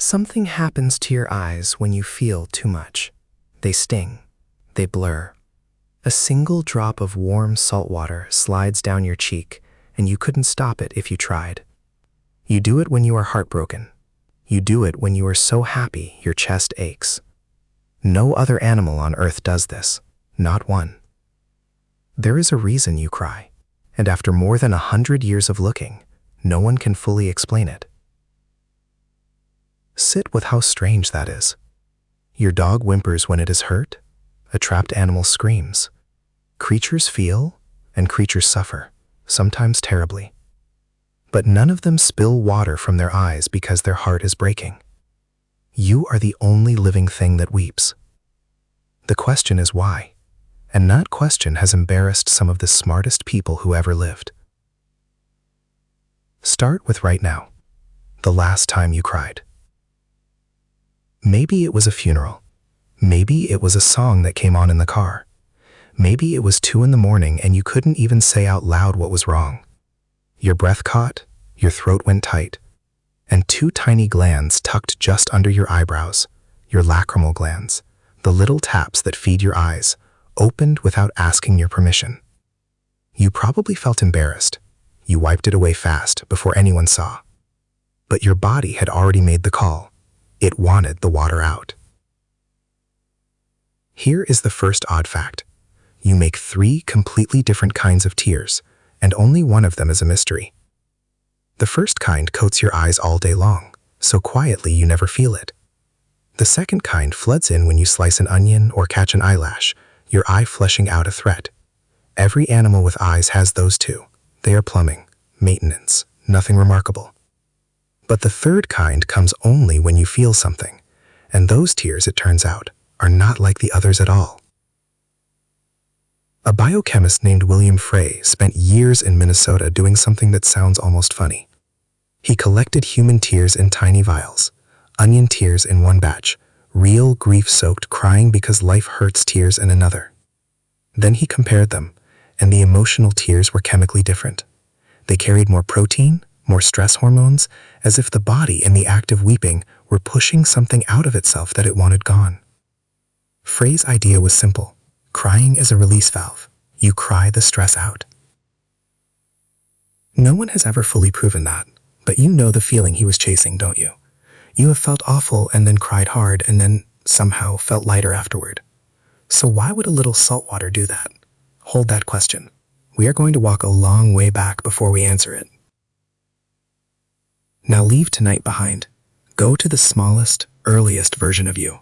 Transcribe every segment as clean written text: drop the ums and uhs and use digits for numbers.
Something happens to your eyes when you feel too much. They sting. They blur. A single drop of warm salt water slides down your cheek, and you couldn't stop it if you tried. You do it when you are heartbroken. You do it when you are so happy your chest aches. No other animal on earth does this, not one. There is a reason you cry, and after more than 100 years of looking, no one can fully explain it. Sit with how strange that is. Your dog whimpers when it is hurt. A trapped animal screams. Creatures feel, and creatures suffer, sometimes terribly. But none of them spill water from their eyes because their heart is breaking. You are the only living thing that weeps. The question is why, and that question has embarrassed some of the smartest people who ever lived. Start with right now, the last time you cried. Maybe it was a funeral. Maybe it was a song that came on in the car. Maybe it was 2 a.m. and you couldn't even say out loud what was wrong. Your breath caught, your throat went tight, and 2 tiny glands tucked just under your eyebrows, your lacrimal glands, the little taps that feed your eyes, opened without asking your permission. You probably felt embarrassed. You wiped it away fast before anyone saw. But your body had already made the call. It wanted the water out. Here is the first odd fact. You make 3 completely different kinds of tears, and only one of them is a mystery. The first kind coats your eyes all day long, so quietly you never feel it. The second kind floods in when you slice an onion or catch an eyelash, your eye fleshing out a threat. Every animal with eyes has those too. They are plumbing, maintenance, nothing remarkable. But the third kind comes only when you feel something, and those tears, it turns out, are not like the others at all. A biochemist named William Frey spent years in Minnesota doing something that sounds almost funny. He collected human tears in tiny vials, onion tears in one batch, real grief-soaked crying because life hurts tears in another. Then he compared them, and the emotional tears were chemically different. They carried more protein, more stress hormones, as if the body in the act of weeping were pushing something out of itself that it wanted gone. Frey's idea was simple. Crying is a release valve. You cry the stress out. No one has ever fully proven that, but you know the feeling he was chasing, don't you? You have felt awful and then cried hard and then somehow felt lighter afterward. So why would a little salt water do that? Hold that question. We are going to walk a long way back before we answer it. Now leave tonight behind. Go to the smallest, earliest version of you.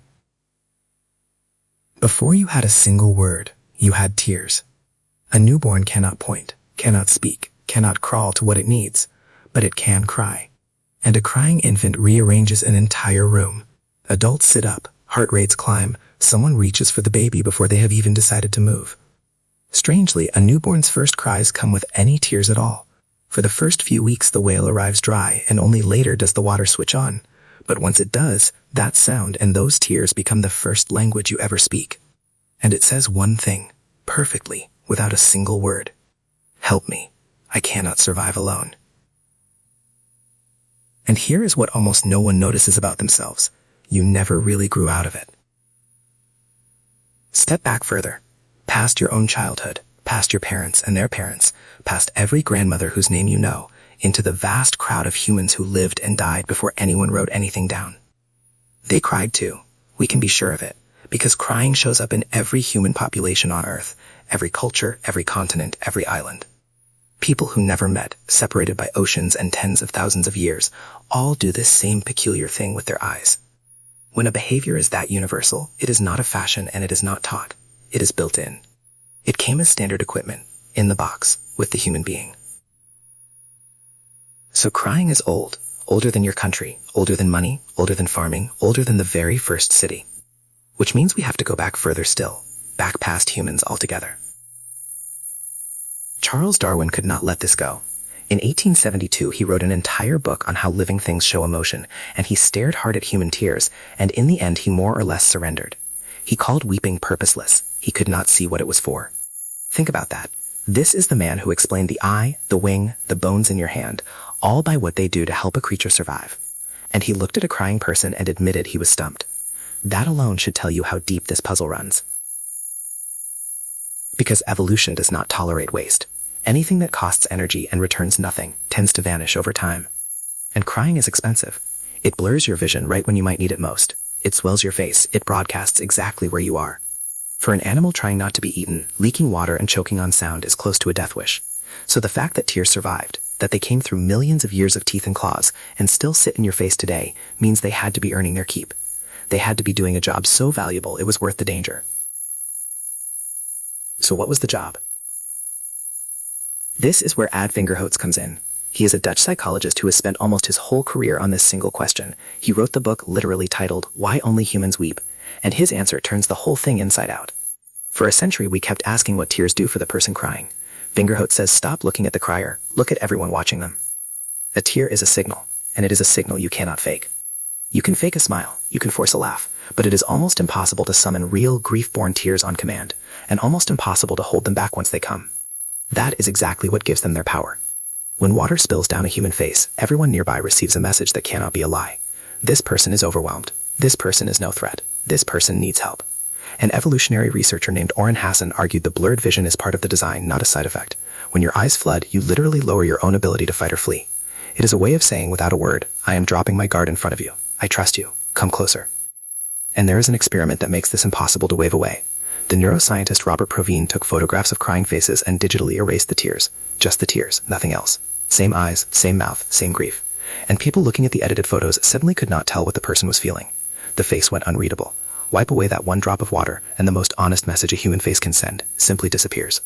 Before you had a single word, you had tears. A newborn cannot point, cannot speak, cannot crawl to what it needs, but it can cry. And a crying infant rearranges an entire room. Adults sit up, heart rates climb, someone reaches for the baby before they have even decided to move. Strangely, a newborn's first cries come with any tears at all. For the first few weeks the wail arrives dry, and only later does the water switch on. But once it does, that sound and those tears become the first language you ever speak. And it says one thing, perfectly, without a single word. Help me. I cannot survive alone. And here is what almost no one notices about themselves. You never really grew out of it. Step back further, past your own childhood, past your parents and their parents, past every grandmother whose name you know, into the vast crowd of humans who lived and died before anyone wrote anything down. They cried too. We can be sure of it, because crying shows up in every human population on Earth, every culture, every continent, every island. People who never met, separated by oceans and tens of thousands of years, all do this same peculiar thing with their eyes. When a behavior is that universal, it is not a fashion and it is not taught. It is built in. It came as standard equipment, in the box, with the human being. So crying is old, older than your country, older than money, older than farming, older than the very first city. Which means we have to go back further still, back past humans altogether. Charles Darwin could not let this go. In 1872, he wrote an entire book on how living things show emotion, and he stared hard at human tears, and in the end he more or less surrendered. He called weeping purposeless. He could not see what it was for. Think about that. This is the man who explained the eye, the wing, the bones in your hand, all by what they do to help a creature survive. And he looked at a crying person and admitted he was stumped. That alone should tell you how deep this puzzle runs. Because evolution does not tolerate waste. Anything that costs energy and returns nothing tends to vanish over time. And crying is expensive. It blurs your vision right when you might need it most. It swells your face. It broadcasts exactly where you are. For an animal trying not to be eaten, leaking water and choking on sound is close to a death wish. So the fact that tears survived, that they came through millions of years of teeth and claws and still sit in your face today, means they had to be earning their keep. They had to be doing a job so valuable it was worth the danger. So what was the job? This is where Ad Vingerhoets comes in. He is a Dutch psychologist who has spent almost his whole career on this single question. He wrote the book literally titled, Why Only Humans Weep, and his answer turns the whole thing inside out. For a century we kept asking what tears do for the person crying. Vingerhoets says stop looking at the crier, look at everyone watching them. A tear is a signal, and it is a signal you cannot fake. You can fake a smile, you can force a laugh, but it is almost impossible to summon real grief-born tears on command, and almost impossible to hold them back once they come. That is exactly what gives them their power. When water spills down a human face, everyone nearby receives a message that cannot be a lie. This person is overwhelmed. This person is no threat. This person needs help. An evolutionary researcher named Orrin Hassan argued the blurred vision is part of the design, not a side effect. When your eyes flood, you literally lower your own ability to fight or flee. It is a way of saying without a word, I am dropping my guard in front of you. I trust you. Come closer. And there is an experiment that makes this impossible to wave away. The neuroscientist Robert Provine took photographs of crying faces and digitally erased the tears. Just the tears, nothing else. Same eyes, same mouth, same grief. And people looking at the edited photos suddenly could not tell what the person was feeling. The face went unreadable. Wipe away that one drop of water, and the most honest message a human face can send simply disappears.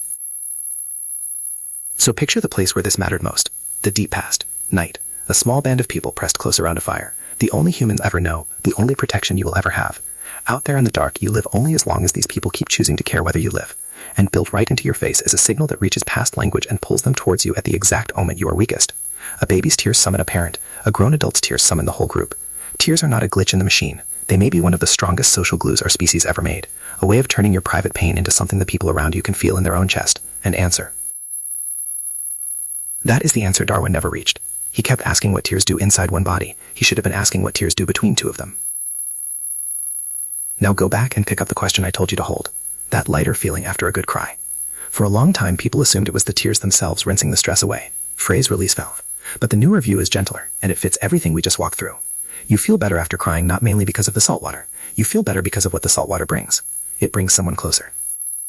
So picture the place where this mattered most. The deep past. Night. A small band of people pressed close around a fire. The only humans ever know. The only protection you will ever have. Out there in the dark, you live only as long as these people keep choosing to care whether you live. And built right into your face is a signal that reaches past language and pulls them towards you at the exact moment you are weakest. A baby's tears summon a parent. A grown adult's tears summon the whole group. Tears are not a glitch in the machine. They may be one of the strongest social glues our species ever made. A way of turning your private pain into something the people around you can feel in their own chest and answer. That is the answer Darwin never reached. He kept asking what tears do inside one body. He should have been asking what tears do between two of them. Now go back and pick up the question I told you to hold. That lighter feeling after a good cry. For a long time, people assumed it was the tears themselves rinsing the stress away. Phrase release valve. But the newer view is gentler, and it fits everything we just walked through. You feel better after crying not mainly because of the salt water. You feel better because of what the salt water brings. It brings someone closer.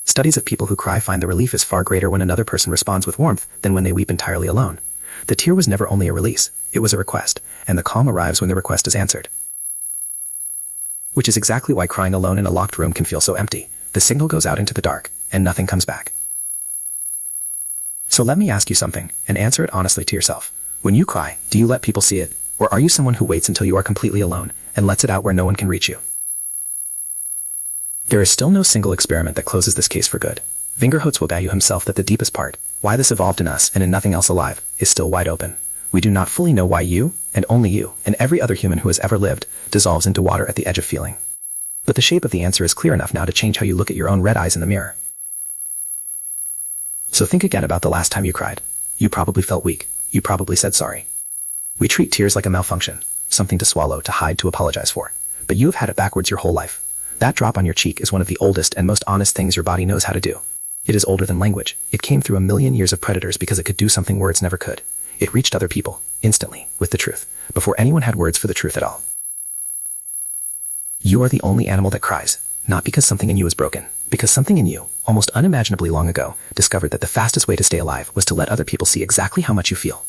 Studies of people who cry find the relief is far greater when another person responds with warmth than when they weep entirely alone. The tear was never only a release, it was a request, and the calm arrives when the request is answered. Which is exactly why crying alone in a locked room can feel so empty. The signal goes out into the dark, and nothing comes back. So let me ask you something, and answer it honestly to yourself. When you cry, do you let people see it? Or are you someone who waits until you are completely alone, and lets it out where no one can reach you? There is still no single experiment that closes this case for good. Vingerhoets will value himself that the deepest part, why this evolved in us and in nothing else alive, is still wide open. We do not fully know why you, and only you, and every other human who has ever lived, dissolves into water at the edge of feeling. But the shape of the answer is clear enough now to change how you look at your own red eyes in the mirror. So think again about the last time you cried. You probably felt weak. You probably said sorry. We treat tears like a malfunction, something to swallow, to hide, to apologize for. But you have had it backwards your whole life. That drop on your cheek is one of the oldest and most honest things your body knows how to do. It is older than language. It came through a million years of predators because it could do something words never could. It reached other people, instantly, with the truth, before anyone had words for the truth at all. You are the only animal that cries, not because something in you is broken, because something in you, almost unimaginably long ago, discovered that the fastest way to stay alive was to let other people see exactly how much you feel.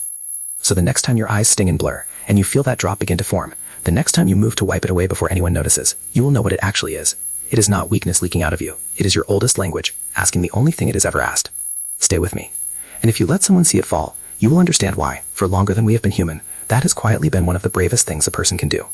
So the next time your eyes sting and blur, and you feel that drop begin to form, the next time you move to wipe it away before anyone notices, you will know what it actually is. It is not weakness leaking out of you. It is your oldest language, asking the only thing it has ever asked. Stay with me. And if you let someone see it fall, you will understand why, for longer than we have been human, that has quietly been one of the bravest things a person can do.